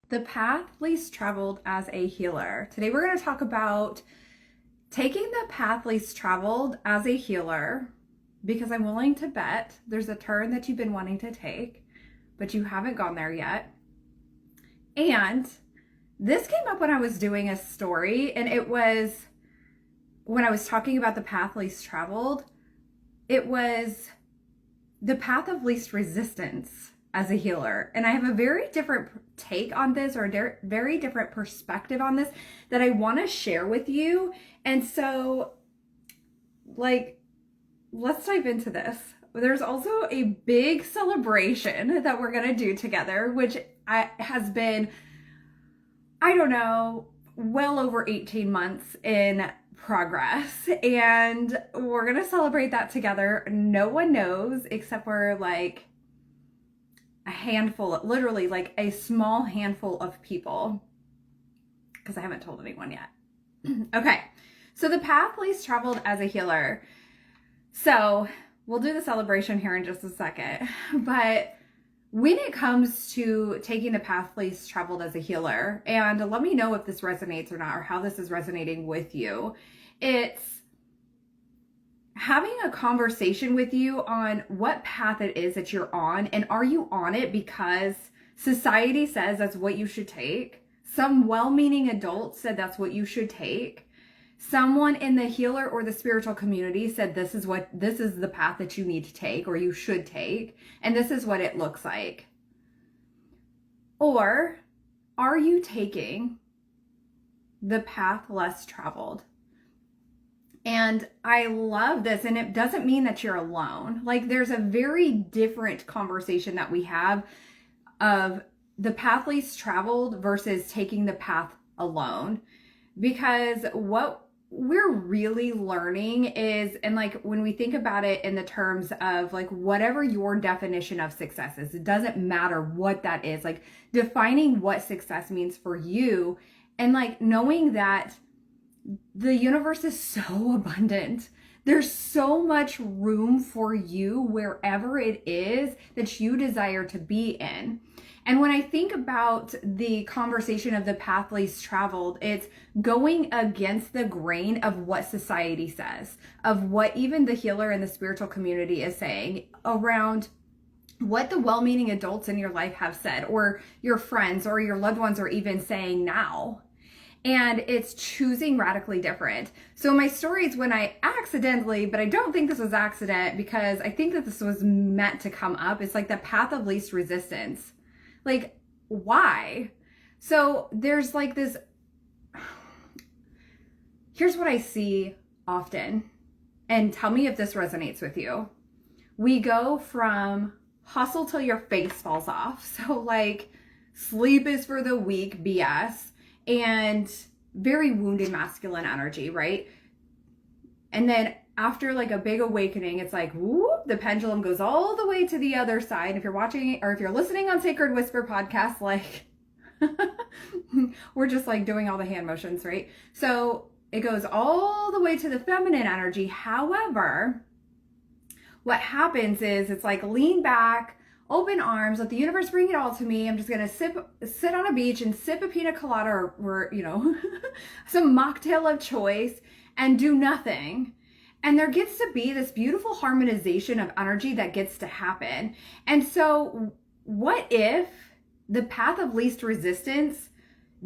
The path least traveled as a healer. Today we're going to talk about taking the path least traveled as a healer, because I'm willing to bet there's a turn that you've been wanting to take, but you haven't gone there yet. And this came up when I was doing a story, and it was when I was talking about the path least traveled. It was the path of least resistance as a healer. And I have a very different take on this, or a very different perspective on this that I want to share with you. And so, let's dive into this. There's also a big celebration that we're going to do together, which has been, well over 18 months in progress. And we're going to celebrate that together. No one knows except for a handful, literally a small handful of people, because I haven't told anyone yet. Okay, so the path least traveled as a healer. So we'll do the celebration here in just a second. But when it comes to taking the path least traveled as a healer, and let me know if this resonates or not, or how this is resonating with you, it's having a conversation with you on what path it is that you're on, and are you on it because society says that's what you should take? Some well-meaning adult said that's what you should take. Someone in the healer or the spiritual community said this is the path that you need to take, or you should take, and this is what it looks like. Or are you taking the path less traveled? And I love this, and it doesn't mean that you're alone. There's a very different conversation that we have of the path least traveled versus taking the path alone. Because what we're really learning is, and when we think about it in the terms of whatever your definition of success is, it doesn't matter what that is, defining what success means for you, and knowing that the universe is so abundant. There's so much room for you wherever it is that you desire to be in. And when I think about the conversation of the path least traveled, it's going against the grain of what society says, of what even the healer and the spiritual community is saying around what the well-meaning adults in your life have said, or your friends or your loved ones are even saying now. And it's choosing radically different. So my story is when I accidentally, but I don't think this was accident, because I think that this was meant to come up. It's the path of least resistance. Why? So there's this, here's what I see often, and tell me if this resonates with you. We go from hustle till your face falls off. So sleep is for the weak BS, and very wounded masculine energy, right? And then after a big awakening, it's whoop, the pendulum goes all the way to the other side. If you're watching, or if you're listening on Sacred Whisper podcast, we're just doing all the hand motions, right? So it goes all the way to the feminine energy. However, what happens is it's lean back, open arms, let the universe bring it all to me. I'm just going to sit on a beach and sip a pina colada, or some mocktail of choice, and do nothing. And there gets to be this beautiful harmonization of energy that gets to happen. And so what if the path of least resistance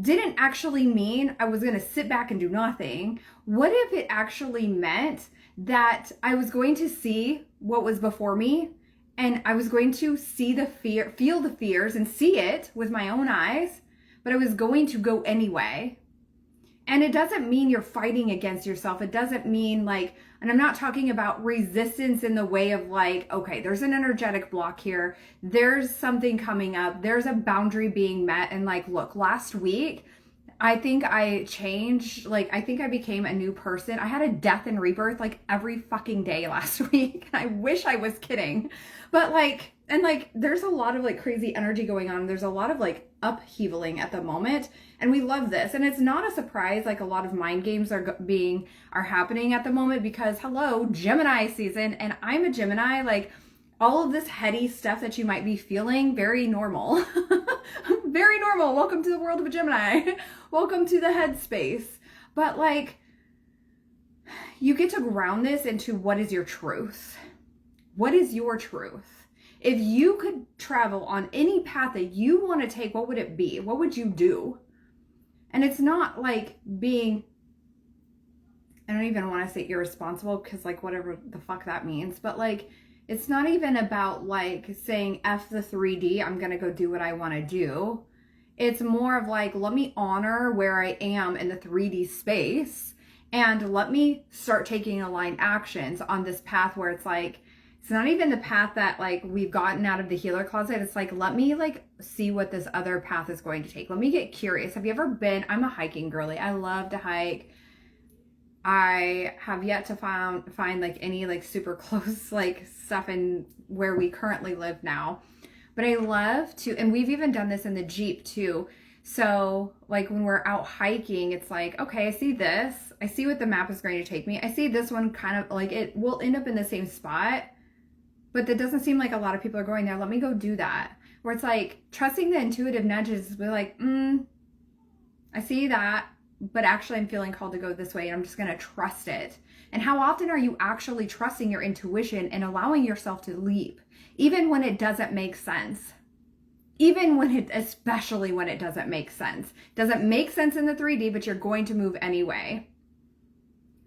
didn't actually mean I was going to sit back and do nothing? What if it actually meant that I was going to see what was before me, and I was going to see the fear, feel the fears, and see it with my own eyes, but I was going to go anyway? And it doesn't mean you're fighting against yourself. It doesn't mean and I'm not talking about resistance in the way of okay, there's an energetic block here. There's something coming up. There's a boundary being met. And look, last week, I think I changed, I think I became a new person. I had a death and rebirth every fucking day last week. I wish I was kidding. But there's a lot of crazy energy going on. There's a lot of upheavaling at the moment, and we love this. And it's not a surprise, a lot of mind games are happening at the moment, because hello, Gemini season, and I'm a Gemini. all of this heady stuff that you might be feeling, very normal. Very normal. Welcome to the world of a Gemini. Welcome to the headspace. But like, you get to ground this into what is your truth? What is your truth? If you could travel on any path that you want to take, what would it be? What would you do? And it's not like being, I don't even want to say irresponsible, because like whatever the fuck that means, but like, it's not even about like saying F the 3D, I'm going to go do what I want to do. It's more of like, let me honor where I am in the 3D space, and let me start taking aligned actions on this path where it's like, it's not even the path that like we've gotten out of the healer closet. It's like, let me like see what this other path is going to take. Let me get curious. Have you ever been, I'm a hiking girly. I love to hike. I have yet to find like any like super close like stuff in where we currently live now. But I love to, and we've even done this in the Jeep too. So like when we're out hiking, it's like, okay, I see this. I see what the map is going to take me. I see this one kind of like it will end up in the same spot, but that doesn't seem like a lot of people are going there. Let me go do that. Where it's like trusting the intuitive nudges. We're like, I see that, but actually I'm feeling called to go this way, and I'm just going to trust it. And how often are you actually trusting your intuition and allowing yourself to leap, even when it doesn't make sense? Especially when it doesn't make sense. Doesn't make sense in the 3D, but you're going to move anyway.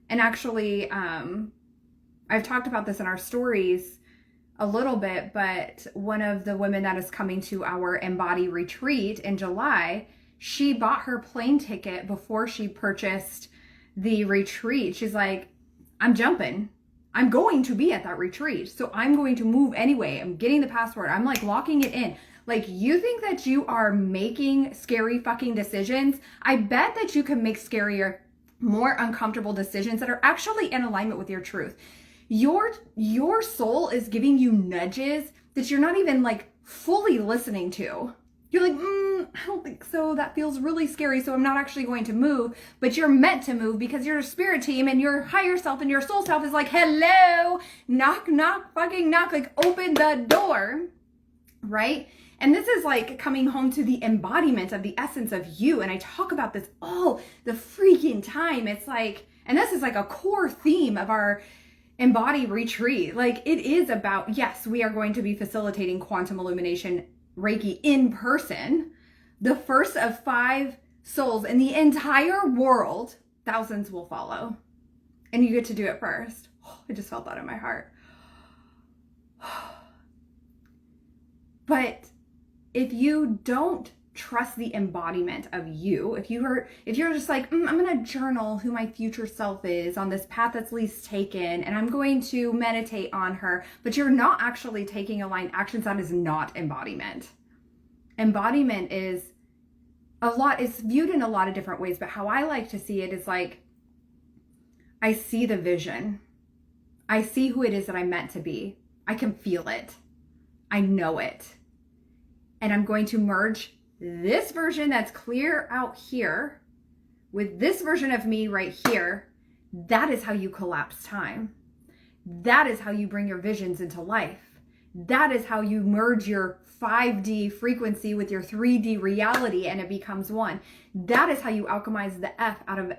And actually, I've talked about this in our stories a little bit, but one of the women that is coming to our Embody Retreat in July, she bought her plane ticket before she purchased the retreat. She's like, I'm jumping. I'm going to be at that retreat. So I'm going to move anyway. I'm getting the passport. I'm like locking it in. Like, you think that you are making scary fucking decisions? I bet that you can make scarier, more uncomfortable decisions that are actually in alignment with your truth. Your soul is giving you nudges that you're not even like fully listening to. You're like, I don't think so. That feels really scary. So I'm not actually going to move, but you're meant to move because you're a spirit team, and your higher self and your soul self is like, hello, knock, knock, fucking knock, like open the door, right? And this is like coming home to the embodiment of the essence of you. And I talk about this all the freaking time. It's like, and this is like a core theme of our Embody Retreat. Like, it is about, yes, we are going to be facilitating quantum illumination Reiki in person, the first of 5 souls in the entire world. Thousands will follow, and you get to do it first. I just felt that in my heart. But if you don't trust the embodiment of you, if you're just like, I'm going to journal who my future self is on this path that's least taken, and I'm going to meditate on her, but you're not actually taking aligned actions, that is not embodiment. Embodiment is viewed in a lot of different ways, but how I like to see it is like, I see the vision. I see who it is that I'm meant to be. I can feel it. I know it. And I'm going to merge this version that's clear out here with this version of me right here. That is how you collapse time. That is how you bring your visions into life. That is how you merge your 5D frequency with your 3D reality, and it becomes one. That is how you alchemize the F out of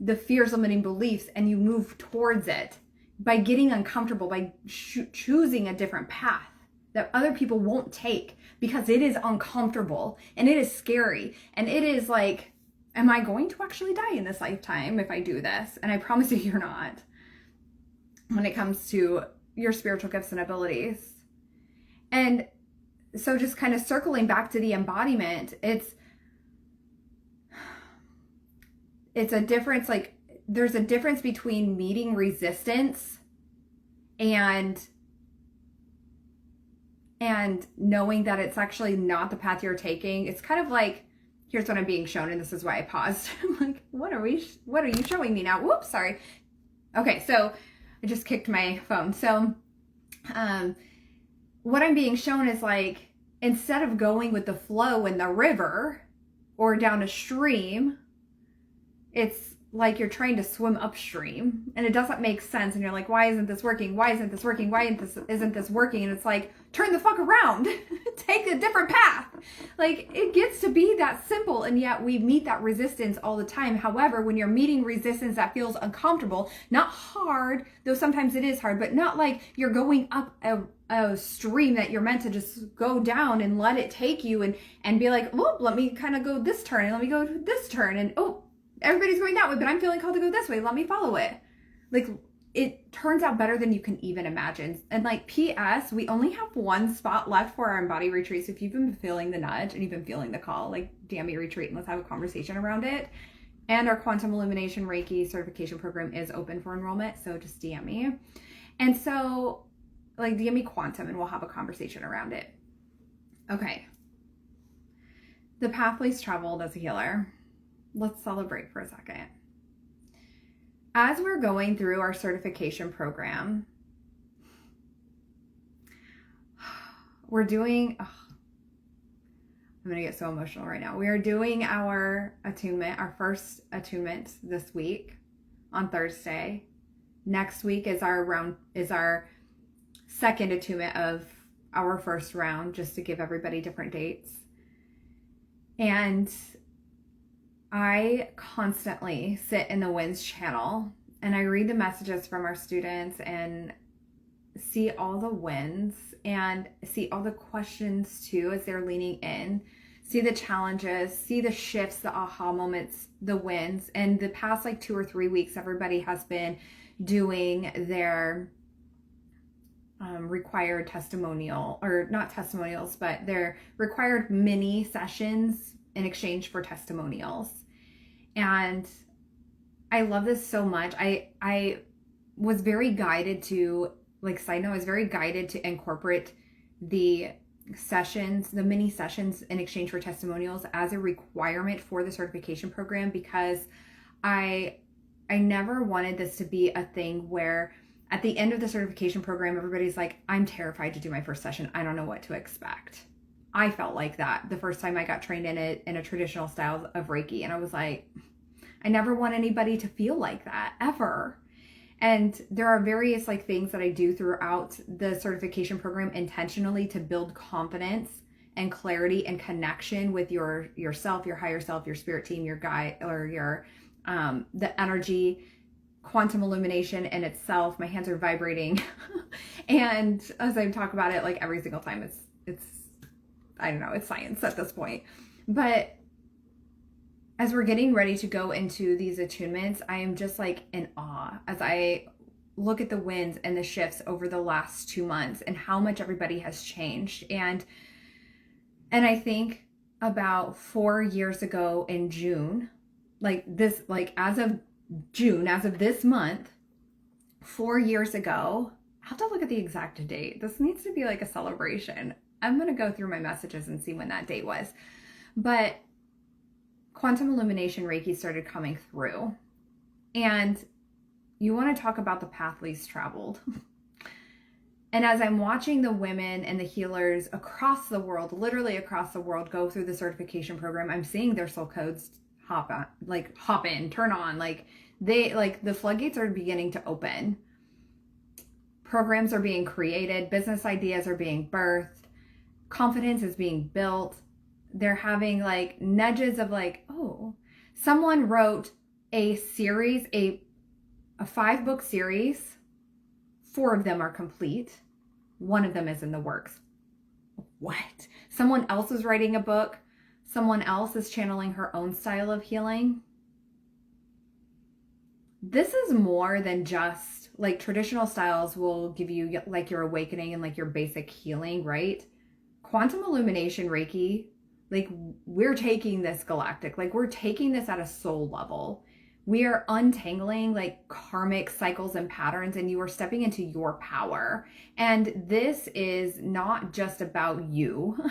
the fears, limiting beliefs, and you move towards it by getting uncomfortable, by choosing a different path that other people won't take, because it is uncomfortable and it is scary, and it is like, am I going to actually die in this lifetime if I do this? And I promise you, you're not, when it comes to your spiritual gifts and abilities. And so just kind of circling back to the embodiment, it's a difference. Like, there's a difference between meeting resistance and knowing that it's actually not the path you're taking. It's kind of like, here's what I'm being shown, and this is why I paused. I'm like, what are you showing me now? Whoops, sorry. Okay, so I just kicked my phone. So what I'm being shown is like, instead of going with the flow in the river or down a stream, it's like you're trying to swim upstream and it doesn't make sense. And you're like, why isn't this working? Why isn't this working? Why isn't this working? And it's like, turn the fuck around, take a different path. Like, it gets to be that simple. And yet we meet that resistance all the time. However, when you're meeting resistance that feels uncomfortable, not hard, though sometimes it is hard, but not like you're going up a stream that you're meant to just go down and let it take you and be like, well, let me kind of go this turn and let me go this turn. And oh, everybody's going that way, but I'm feeling called to go this way. Let me follow it. Like, it turns out better than you can even imagine. And like, P.S., we only have one spot left for our Embody Retreat. So if you've been feeling the nudge and you've been feeling the call, like, damn me, retreat and let's have a conversation around it. And our Quantum Illumination Reiki certification program is open for enrollment. So just DM me. And so, like, DM me quantum and we'll have a conversation around it. Okay. The path least traveled as a healer. Let's celebrate for a second. As we're going through our certification program, we're doing, I'm going to get so emotional right now. We are doing our attunement, our first attunement this week on Thursday. Next week is our second attunement of our first round, just to give everybody different dates. And I constantly sit in the winds channel and I read the messages from our students and see all the wins and see all the questions too as they're leaning in, see the challenges, see the shifts, the aha moments, the wins. And the past like 2 or 3 weeks, everybody has been doing their required testimonial, or not testimonials, but their required mini sessions in exchange for testimonials. And I love this so much. I was very guided to, like, side note, I was very guided to incorporate the sessions, the mini sessions in exchange for testimonials as a requirement for the certification program, because I never wanted this to be a thing where at the end of the certification program, everybody's like, I'm terrified to do my first session. I don't know what to expect. I felt like that the first time I got trained in a traditional style of Reiki. And I was like, I never want anybody to feel like that ever. And there are various like things that I do throughout the certification program intentionally to build confidence and clarity and connection with yourself, your higher self, your spirit team, your guide, or your the energy, quantum illumination in itself. My hands are vibrating. And as I talk about it, like every single time, it's I don't know, it's science at this point. But as we're getting ready to go into these attunements, I am just like in awe as I look at the wins and the shifts over the last 2 months and how much everybody has changed. And I think about 4 years ago in June, like as of June, as of this month, 4 years ago, I have to look at the exact date. This needs to be like a celebration. I'm going to go through my messages and see when that date was. But Quantum Illumination Reiki started coming through. And you want to talk about the path least traveled. And as I'm watching the women and the healers across the world, literally across the world, go through the certification program, I'm seeing their soul codes hop in, turn on. Like the floodgates are beginning to open. Programs are being created. Business ideas are being birthed. Confidence is being built. They're having like nudges of like, oh, someone wrote a series, a 5-book series. 4 of them are complete. 1 of them is in the works. What? Someone else is writing a book. Someone else is channeling her own style of healing. This is more than just like traditional styles will give you like your awakening and like your basic healing, right? Quantum Illumination Reiki, like we're taking this galactic, like we're taking this at a soul level. We are untangling like karmic cycles and patterns, and you are stepping into your power. And this is not just about you,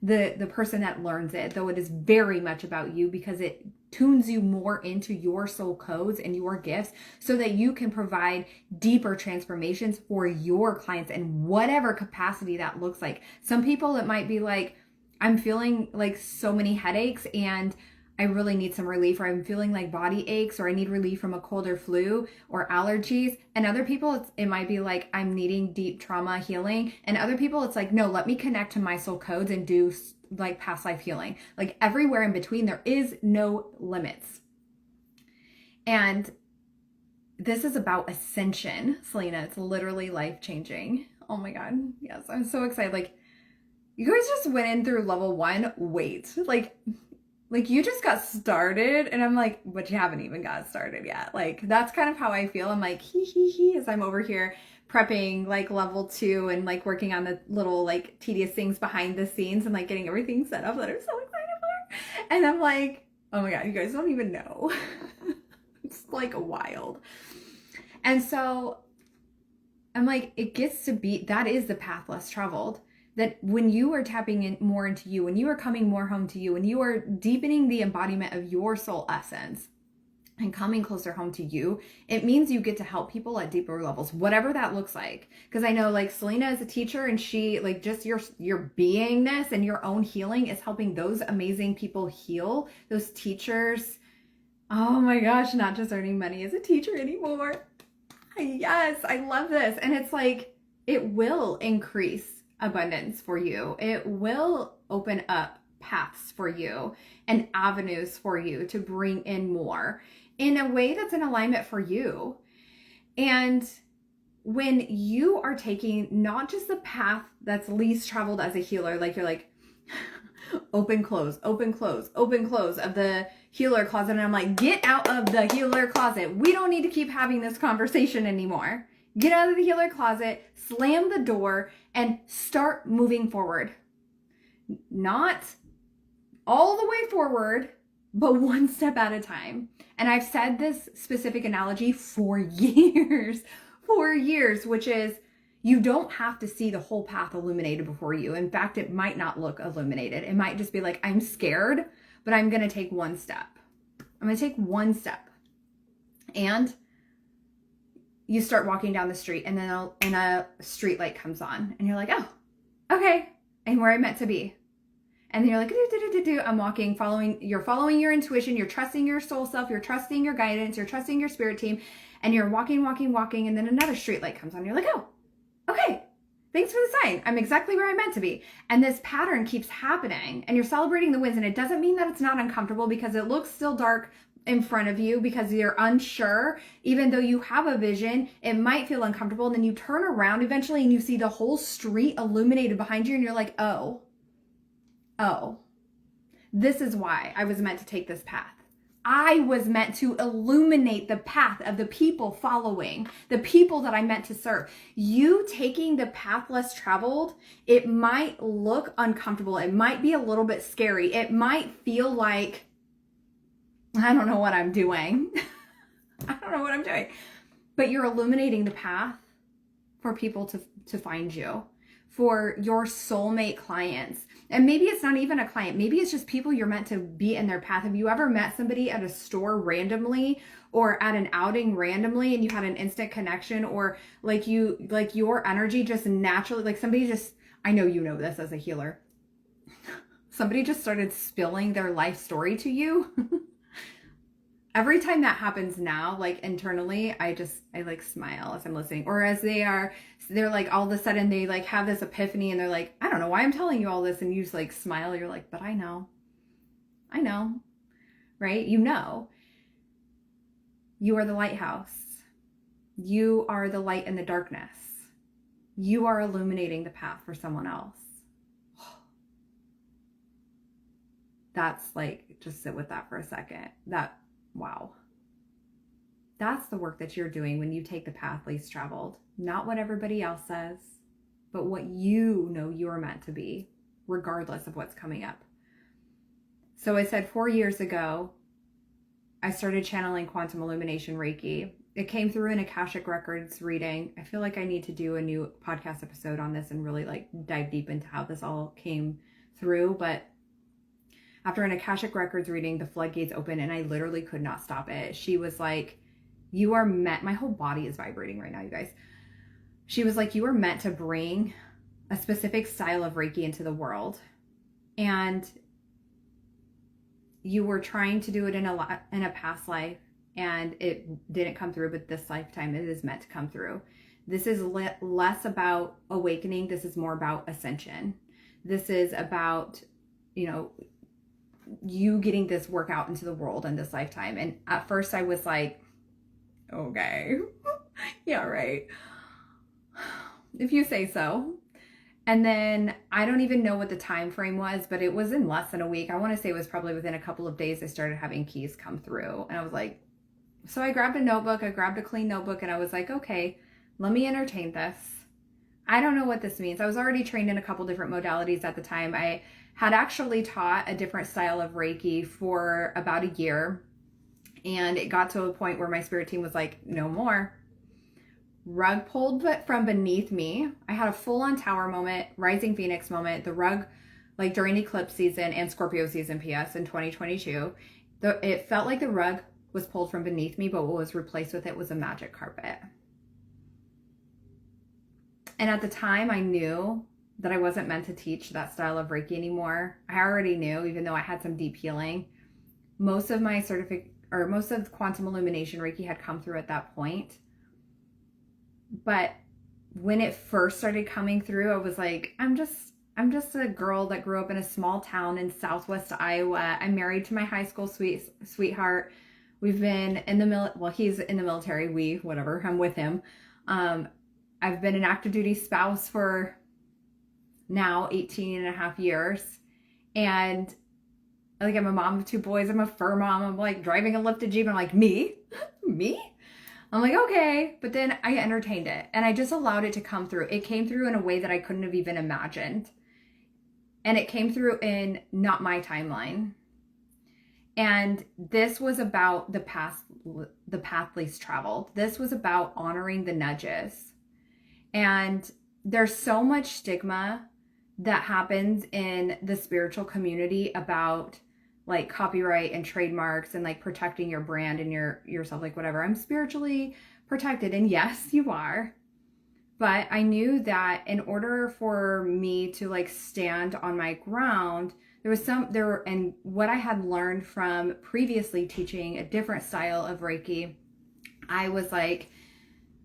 the person that learns it, though it is very much about you, because it tunes you more into your soul codes and your gifts so that you can provide deeper transformations for your clients in whatever capacity that looks like. Some people, it might be like, I'm feeling like so many headaches and I really need some relief, or I'm feeling like body aches, or I need relief from a cold or flu or allergies. And other people, it might be like I'm needing deep trauma healing. And other people, it's like, no, let me connect to my soul codes and do like past life healing. Like everywhere in between, there is no limits. And this is about ascension, Selena. It's literally life-changing. Oh my God. Yes, I'm so excited. Like, you guys just went in through level 1. Wait, like you just got started, and I'm like, but you haven't even got started yet. Like, that's kind of how I feel. I'm like, he, as I'm over here prepping like level 2 and like working on the little like tedious things behind the scenes and like getting everything set up that I'm so excited for. And I'm like, oh my God, you guys don't even know. It's like wild. And so I'm like, it gets to be, that is the path less traveled. That when you are tapping in more into you, when you are coming more home to you, when you are deepening the embodiment of your soul essence and coming closer home to you, it means you get to help people at deeper levels, whatever that looks like. Because I know like Selena is a teacher, and she like just your beingness and your own healing is helping those amazing people heal, those teachers. Oh my gosh, not just earning money as a teacher anymore. Yes, I love this. And it's like, it will increase abundance for you. It will open up paths for you and avenues for you to bring in more in a way that's in alignment for you. And when you are taking not just the path that's least traveled as a healer, like you're like, open, close, open, close, open, close of the healer closet. And I'm like, get out of the healer closet. We don't need to keep having this conversation anymore. Get out of the healer closet, slam the door, and start moving forward. Not all the way forward, but one step at a time. And I've said this specific analogy for years, which is you don't have to see the whole path illuminated before you. In fact, it might not look illuminated. It might just be like, I'm scared, but I'm going to take one step. I'm going to take one step. And you start walking down the street, and then a street light comes on, and you're like, oh, okay. And where I meant to be. And then you're like, I'm walking, you're following your intuition. You're trusting your soul self. You're trusting your guidance. You're trusting your spirit team. And you're walking. And then another street light comes on. You're like, oh, okay. Thanks for the sign. I'm exactly where I meant to be. And this pattern keeps happening, and you're celebrating the wins. And it doesn't mean that it's not uncomfortable, because it looks still dark in front of you because you're unsure. Even though you have a vision, it might feel uncomfortable. And then you turn around eventually and you see the whole street illuminated behind you, and you're like, oh, this is why I was meant to take this path. I was meant to illuminate the path of the people following, the people that I meant to serve. You taking the path less traveled, it might look uncomfortable. It might be a little bit scary. It might feel like, I don't know what I'm doing. But you're illuminating the path for people to find you, for your soulmate clients. And maybe it's not even a client. Maybe it's just people you're meant to be in their path. Have you ever met somebody at a store randomly, or at an outing randomly, and you had an instant connection, or like your energy just naturally, like somebody just, I know you know this as a healer, somebody just started spilling their life story to you. Every time that happens now, like internally, I like smile as I'm listening. Or as they're like, all of a sudden they like have this epiphany, and they're like, I don't know why I'm telling you all this. And you just like smile. You're like, but I know, right? You know, you are the lighthouse. You are the light in the darkness. You are illuminating the path for someone else. That's like, just sit with that for a second. Wow. That's the work that you're doing when you take the path least traveled. Not what everybody else says, but what you know you're meant to be, regardless of what's coming up. So I said 4 years ago, I started channeling quantum illumination Reiki. It came through an Akashic Records reading. I feel like I need to do a new podcast episode on this and really like dive deep into how this all came through. But after an Akashic Records reading, the floodgates opened, and I literally could not stop it. She was like, you are meant, my whole body is vibrating right now, you guys. She was like, you are meant to bring a specific style of Reiki into the world. And you were trying to do it in a past life and it didn't come through, but this lifetime it is meant to come through. This is less about awakening. This is more about ascension. This is about, you know, you getting this work out into the world in this lifetime. And at first I was like, okay, yeah, right. If you say so. And then I don't even know what the time frame was, but it was in less than a week. I want to say it was probably within a couple of days I started having keys come through. And I was like, so I grabbed a notebook, I grabbed a clean notebook, and I was like, okay, let me entertain this. I don't know what this means. I was already trained in a couple different modalities at the time. I had actually taught a different style of Reiki for about a year. And it got to a point where my spirit team was like, no more. Rug pulled from beneath me. I had a full-on tower moment, rising phoenix moment. The rug, like during eclipse season and Scorpio season, PS, in 2022, it felt like the rug was pulled from beneath me, but what was replaced with it was a magic carpet. And at the time, I knew that I wasn't meant to teach that style of Reiki anymore. I already knew, even though I had some deep healing. Most of quantum illumination Reiki had come through at that point. But when it first started coming through, I was like, I'm just a girl that grew up in a small town in Southwest Iowa. I'm married to my high school sweetheart. We've been in the he's in the military, whatever, I'm with him. I've been an active duty spouse for now 18 and a half years. And like, I'm a mom of 2 boys. I'm a fur mom. I'm like driving a lifted Jeep. I'm like, me? I'm like, okay. But then I entertained it and I just allowed it to come through. It came through in a way that I couldn't have even imagined. And it came through in not my timeline. And this was about the path least traveled. This was about honoring the nudges. And there's so much stigma that happens in the spiritual community about like copyright and trademarks and like protecting your brand and yourself, like whatever. I'm spiritually protected. And yes, you are. But I knew that in order for me to like stand on my ground, and what I had learned from previously teaching a different style of Reiki, I was like,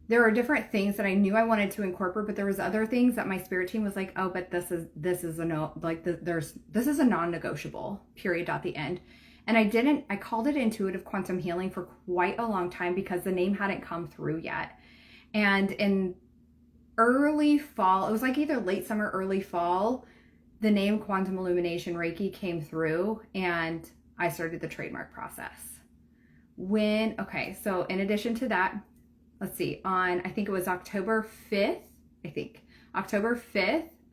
there are different things that I knew I wanted to incorporate, but there was other things that my spirit team was like, oh, but this is a no, like this is a non-negotiable, period, at the end. And I called it intuitive quantum healing for quite a long time because the name hadn't come through yet. And in early fall, it was like either late summer, early fall, the name Quantum Illumination Reiki came through and I started the trademark process. So in addition to that, let's see, I think it was October 5th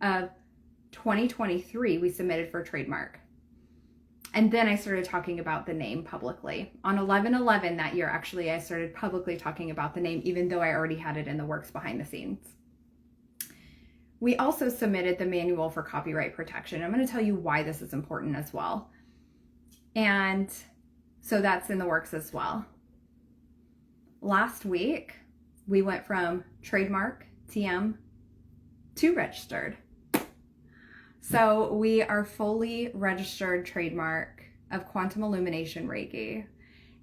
of 2023, we submitted for trademark. And then I started talking about the name publicly. On 11/11 that year, actually, I started publicly talking about the name, even though I already had it in the works behind the scenes. We also submitted the manual for copyright protection. I'm going to tell you why this is important as well. And so that's in the works as well. Last week, we went from trademark, TM, to registered. So we are fully registered trademark of Quantum Illumination Reiki.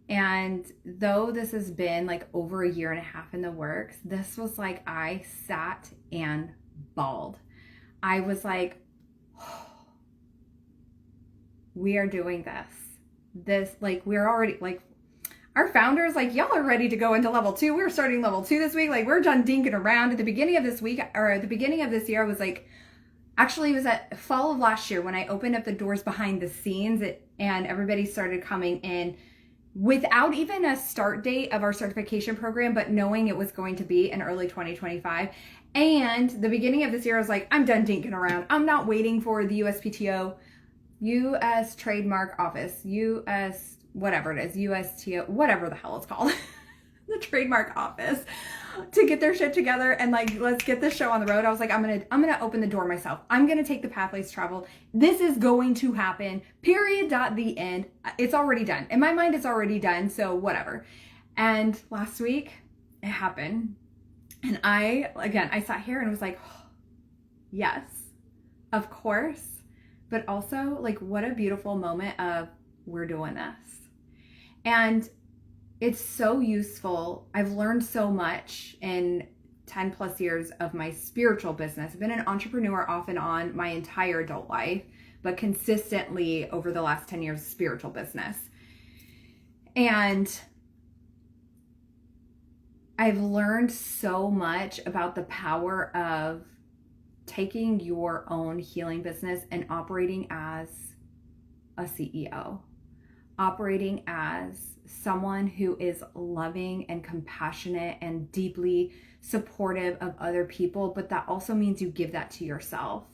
And though this has been like over a year and a half in the works, this was like, I sat and bawled. I was like, oh, we are doing this, like, we're already, like, our founders, like, y'all are ready to go into level 2. We're starting level 2 this week. Like, we're done dinking around. At the beginning of this week, or at the beginning of this year, I was like, actually, it was at fall of last year when I opened up the doors behind the scenes and everybody started coming in without even a start date of our certification program, but knowing it was going to be in early 2025. And the beginning of this year, I was like, I'm done dinking around. I'm not waiting for the USPTO, US Trademark Office, US, whatever it is, USTO, whatever the hell it's called, the Trademark Office, to get their shit together and like, let's get this show on the road. I was like, I'm gonna open the door myself. I'm gonna take the pathways travel. This is going to happen. Period. The end. It's already done. In my mind, it's already done. So whatever. And last week, it happened. And I sat here and was like, oh, yes, of course. But also, like, what a beautiful moment of we're doing this. And it's so useful. I've learned so much in 10 plus years of my spiritual business. I've been an entrepreneur off and on my entire adult life, but consistently over the last 10 years, spiritual business. And I've learned so much about the power of taking your own healing business and operating as a CEO, operating as someone who is loving and compassionate and deeply supportive of other people, but that also means you give that to yourself.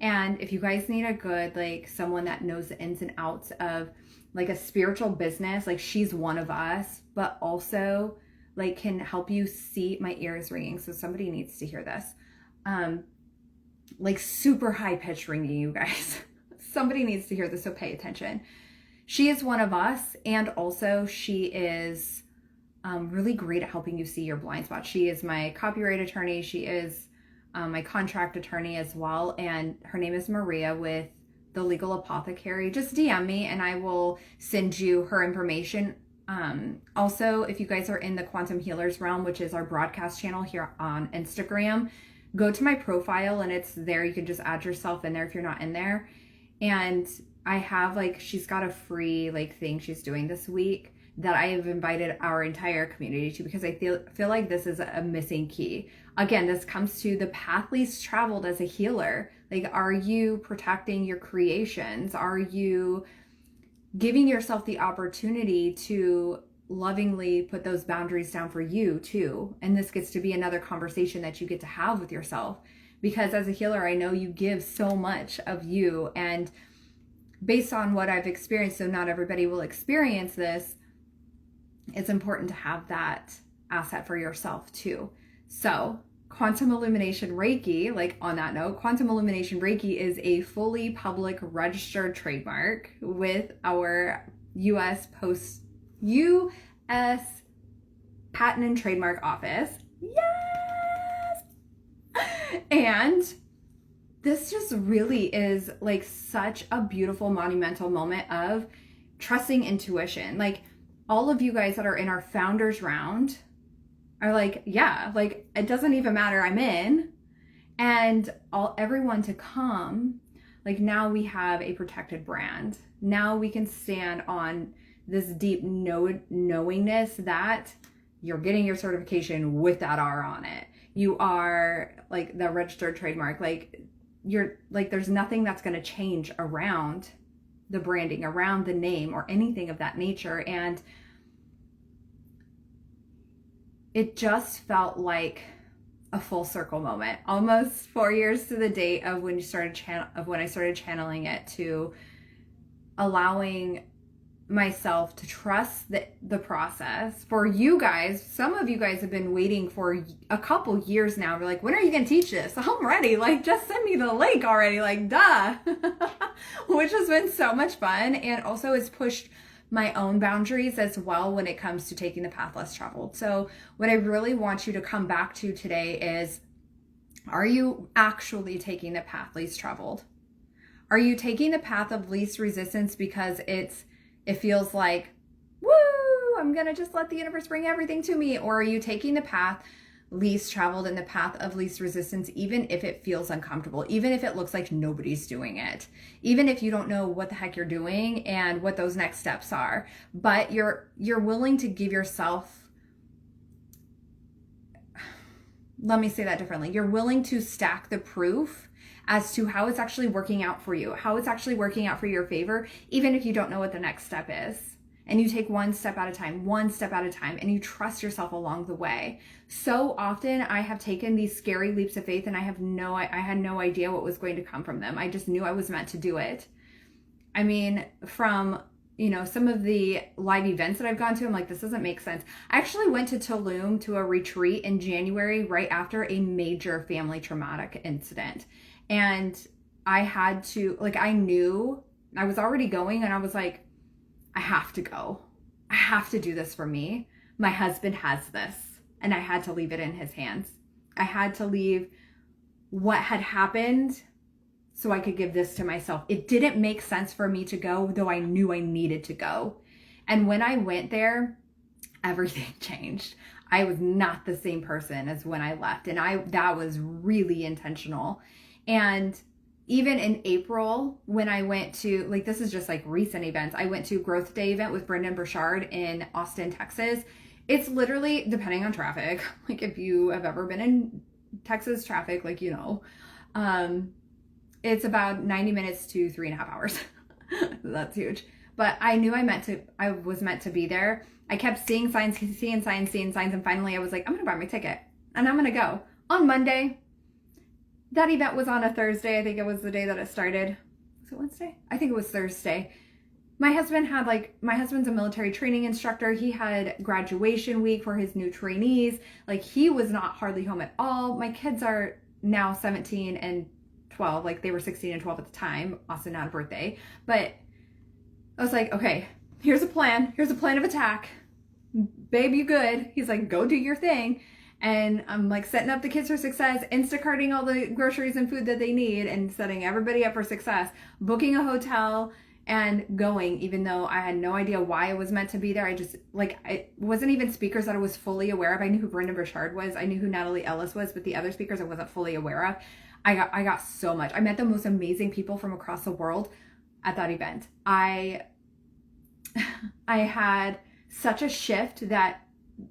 And if you guys need a good, like, someone that knows the ins and outs of like a spiritual business, like, she's one of us, but also like can help you see, my ear is ringing, so somebody needs to hear this. Like super high pitch ringing, you guys. Somebody needs to hear this, so pay attention. She is one of us, and also she is really great at helping you see your blind spots. She is my copyright attorney. She is my contract attorney as well, and her name is Maria with The Legal Apothecary. Just DM me and I will send you her information. Also, if you guys are in the Quantum Healers realm, which is our broadcast channel here on Instagram, go to my profile and it's there. You can just add yourself in there if you're not in there. And I have, like, she's got a free like thing she's doing this week that I have invited our entire community to, because I feel like this is a missing key. Again, this comes to the path least traveled as a healer. Like, are you protecting your creations? Are you giving yourself the opportunity to lovingly put those boundaries down for you too? And this gets to be another conversation that you get to have with yourself, because as a healer, I know you give so much of you, and based on what I've experienced, so not everybody will experience this, it's important to have that asset for yourself too. So Quantum Illumination Reiki, like, on that note, Quantum Illumination Reiki is a fully public registered trademark with our U.S. Patent and Trademark Office. Yes! And this just really is like such a beautiful, monumental moment of trusting intuition. Like, all of you guys that are in our founders round are like, yeah, like, it doesn't even matter, I'm in. And everyone to come, like, now we have a protected brand. Now we can stand on this deep knowingness that you're getting your certification with that R on it. You are like the registered trademark. Like, you're like, there's nothing that's going to change around the branding, around the name, or anything of that nature. And it just felt like a full circle moment, almost 4 years to the date of when I started channeling it, to allowing myself to trust the process. For you guys, some of you guys have been waiting for a couple years now. We're like, when are you going to teach this? I'm ready. Like, just send me the link already. Like, duh. Which has been so much fun, and also has pushed my own boundaries as well when it comes to taking the path less traveled. So what I really want you to come back to today is, are you actually taking the path least traveled? Are you taking the path of least resistance because it feels like, woo, I'm gonna just let the universe bring everything to me? Or are you taking the path least traveled and the path of least resistance, even if it feels uncomfortable, even if it looks like nobody's doing it, even if you don't know what the heck you're doing and what those next steps are, but you're willing to give yourself, let me say that differently. You're willing to stack the proof as to how it's actually working out for you, how it's actually working out for your favor, even if you don't know what the next step is. And you take one step at a time, and you trust yourself along the way. So often I have taken these scary leaps of faith and I had no idea what was going to come from them. I just knew I was meant to do it. I mean, from, some of the live events that I've gone to, I'm like, this doesn't make sense. I actually went to Tulum to a retreat in January, right after a major family traumatic incident. And I had to, I knew I was already going, and I was like, I have to go. I have to do this for me. My husband has this, and I had to leave it in his hands. I had to leave what had happened so I could give this to myself. It didn't make sense for me to go, though I knew I needed to go. And when I went there, everything changed. I was not the same person as when I left. And that was really intentional. And even in April, when I went to, like, this is just like recent events, I went to Growth Day event with Brendan Burchard in Austin, Texas. It's literally, depending on traffic, like if you have ever been in Texas traffic, like, it's about 90 minutes to 3.5 hours. That's huge. But I knew I was meant to be there. I kept seeing signs. And finally I was like, I'm going to buy my ticket and I'm going to go on Monday. That event was on a Thursday. I think it was the day that it started. Was it Wednesday? I think it was Thursday. My husband's a military training instructor. He had graduation week for his new trainees. Like, he was not hardly home at all. My kids are now 17 and 12. Like, they were 16 and 12 at the time. Austin had a birthday. But I was like, okay, here's a plan. Here's a plan of attack. Babe, you good? He's like, go do your thing. And I'm like setting up the kids for success, Instacarting all the groceries and food that they need and setting everybody up for success, booking a hotel and going, even though I had no idea why I was meant to be there. I wasn't even speakers that I was fully aware of. I knew who Brendan Burchard was. I knew who Natalie Ellis was, but the other speakers I wasn't fully aware of. I got so much. I met the most amazing people from across the world at that event. I had such a shift that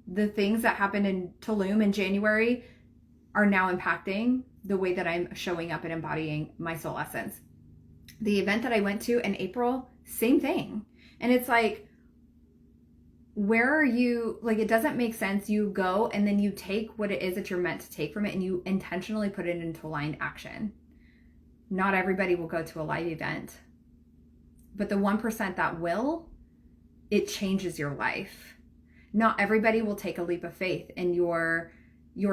the things that happened in Tulum in January are now impacting the way that I'm showing up and embodying my soul essence. The event that I went to in April, same thing. And it's like, where are you? Like, it doesn't make sense. You go and then you take what it is that you're meant to take from it and you intentionally put it into aligned action. Not everybody will go to a live event, but the 1% that will, it changes your life. Not everybody will take a leap of faith in your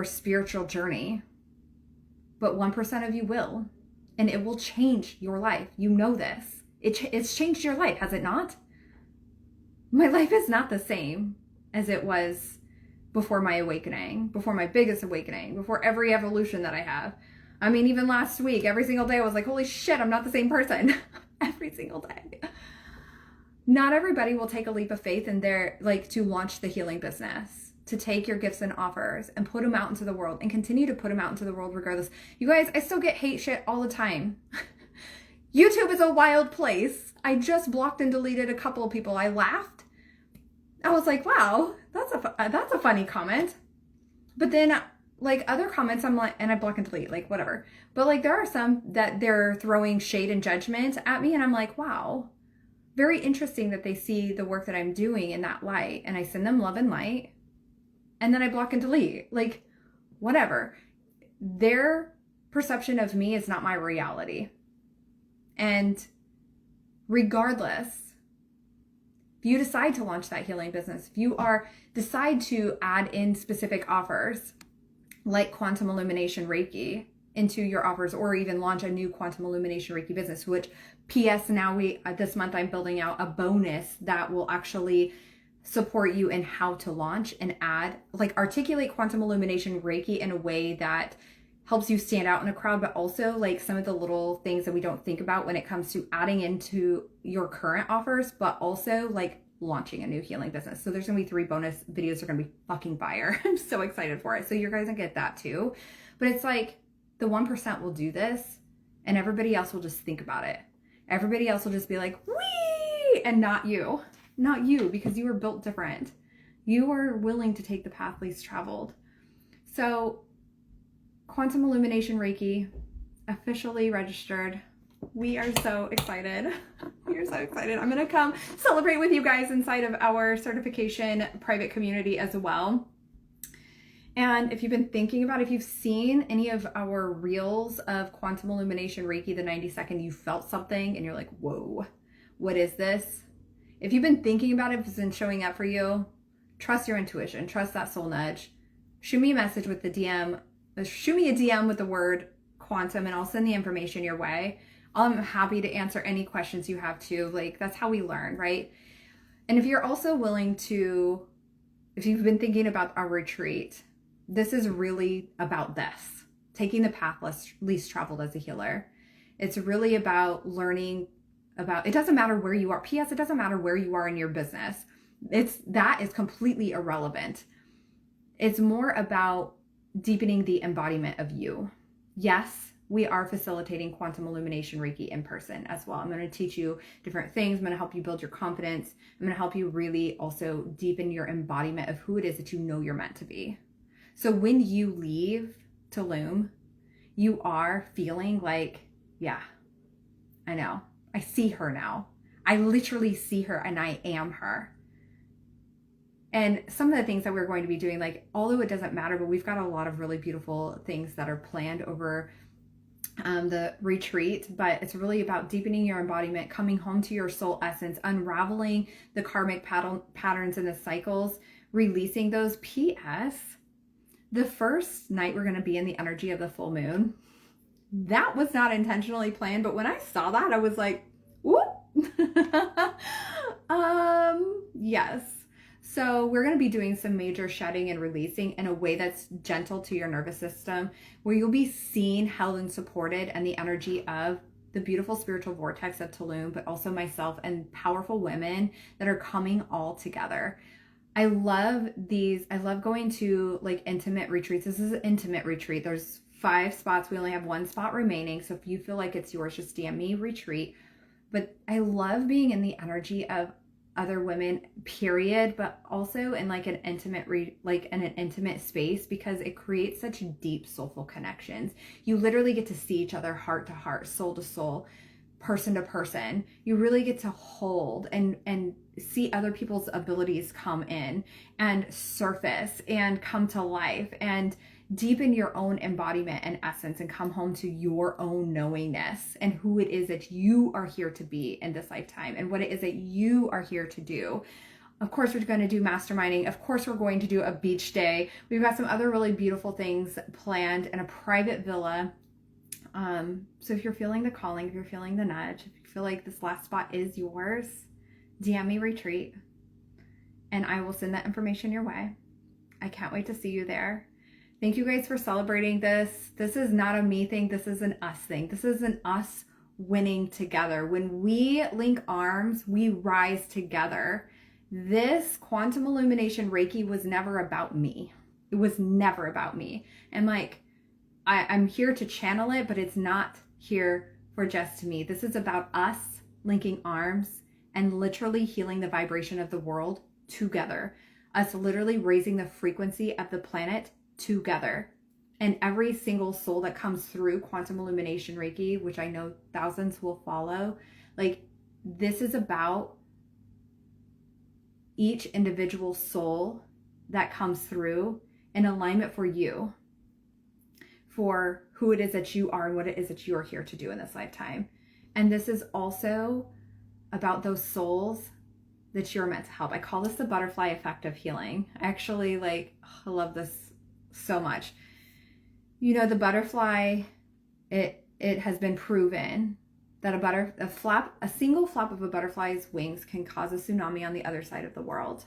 spiritual journey, but 1% of you will, and it will change your life. You know this. It's changed your life, has it not? My life is not the same as it was before my awakening, before my biggest awakening, before every evolution that I have. I mean, even last week, every single day I was like, holy shit, I'm not the same person. Every single day. Not everybody will take a leap of faith and they're like to launch the healing business, to take your gifts and offers and put them out into the world and continue to put them out into the world regardless. You guys, I still get hate shit all the time. YouTube is a wild place. I just blocked and deleted a couple of people. I laughed. I was like, wow, that's a funny comment. But then like other comments, I'm like, and I block and delete, like whatever. But like there are some that they're throwing shade and judgment at me and I'm like, wow. Very interesting that they see the work that I'm doing in that light, and I send them love and light and then I block and delete, like whatever. Their perception of me is not my reality. And regardless, if you decide to launch that healing business, if you decide to add in specific offers like quantum illumination Reiki into your offers, or even launch a new quantum illumination Reiki business, which PS now this month I'm building out a bonus that will actually support you in how to launch and articulate quantum illumination Reiki in a way that helps you stand out in a crowd, but also like some of the little things that we don't think about when it comes to adding into your current offers, but also like launching a new healing business. So there's gonna be 3 bonus videos that are gonna be fucking fire. I'm so excited for it. So you're guys gonna get that too. But it's like the 1% will do this and everybody else will just think about it. Everybody else will just be like, wee, and not you, because you were built different. You are willing to take the path least traveled. So quantum illumination Reiki officially registered. We are so excited. We are so excited. I'm going to come celebrate with you guys inside of our certification private community as well. And if you've been thinking about, if you've seen any of our reels of quantum illumination Reiki, the 90-second, you felt something and you're like, whoa, what is this? If you've been thinking about it, if it's been showing up for you, trust your intuition, trust that soul nudge. Shoot me a message with the DM, shoot me a DM with the word quantum and I'll send the information your way. I'm happy to answer any questions you have too. Like, that's how we learn, right? And if you're also willing to, if you've been thinking about our retreat, this is really about this, taking the path least traveled as a healer. It's really about learning about, it doesn't matter where you are. P.S. It doesn't matter where you are in your business. That is completely irrelevant. It's more about deepening the embodiment of you. Yes, we are facilitating quantum illumination Reiki in person as well. I'm going to teach you different things. I'm going to help you build your confidence. I'm going to help you really also deepen your embodiment of who it is that you know you're meant to be. So when you leave Tulum, you are feeling like, yeah, I know. I see her now. I literally see her and I am her. And some of the things that we're going to be doing, like, although it doesn't matter, but we've got a lot of really beautiful things that are planned over the retreat, but it's really about deepening your embodiment, coming home to your soul essence, unraveling the karmic patterns and the cycles, releasing those. P.S. The first night we're going to be in the energy of the full moon. That was not intentionally planned, but when I saw that, I was like, whoop. Yes. So we're going to be doing some major shedding and releasing in a way that's gentle to your nervous system, where you'll be seen, held, and supported, and the energy of the beautiful spiritual vortex of Tulum, but also myself and powerful women that are coming all together. I love these. I love going to like intimate retreats. This is an intimate retreat. There's 5 spots. We only have 1 spot remaining. So if you feel like it's yours, just DM me retreat. But I love being in the energy of other women, period, but also in like an intimate in an intimate space, because it creates such deep soulful connections. You literally get to see each other heart to heart, soul to soul, person to person. You really get to hold and see other people's abilities come in and surface and come to life and deepen your own embodiment and essence and come home to your own knowingness and who it is that you are here to be in this lifetime and what it is that you are here to do. Of course, we're going to do masterminding. Of course, we're going to do a beach day. We've got some other really beautiful things planned in a private villa. So if you're feeling the calling, if you're feeling the nudge, if you feel like this last spot is yours, DM me retreat and I will send that information your way. I can't wait to see you there. Thank you guys for celebrating this. This is not a me thing. This is an us thing. This is an us winning together. When we link arms, we rise together. This quantum illumination Reiki was never about me. It was never about me. And like, I'm here to channel it, but it's not here for just me. This is about us linking arms and literally healing the vibration of the world together. Us literally raising the frequency of the planet together. And every single soul that comes through quantum illumination Reiki, which I know thousands will follow, like this is about each individual soul that comes through in alignment for you, for who it is that you are and what it is that you are here to do in this lifetime. And this is also about those souls that you're meant to help. I call this the butterfly effect of healing. I love this so much. You know, the butterfly, it has been proven that a single flap of a butterfly's wings can cause a tsunami on the other side of the world.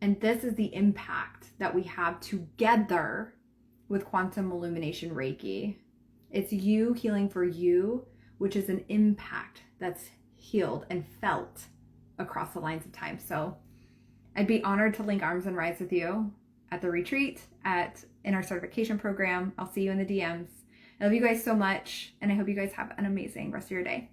And this is the impact that we have together with quantum illumination Reiki. It's you healing for you, which is an impact that's healed and felt across the lines of time. So I'd be honored to link arms and rise with you at the retreat, in our certification program. I'll see you in the DMs. I love you guys so much, and I hope you guys have an amazing rest of your day.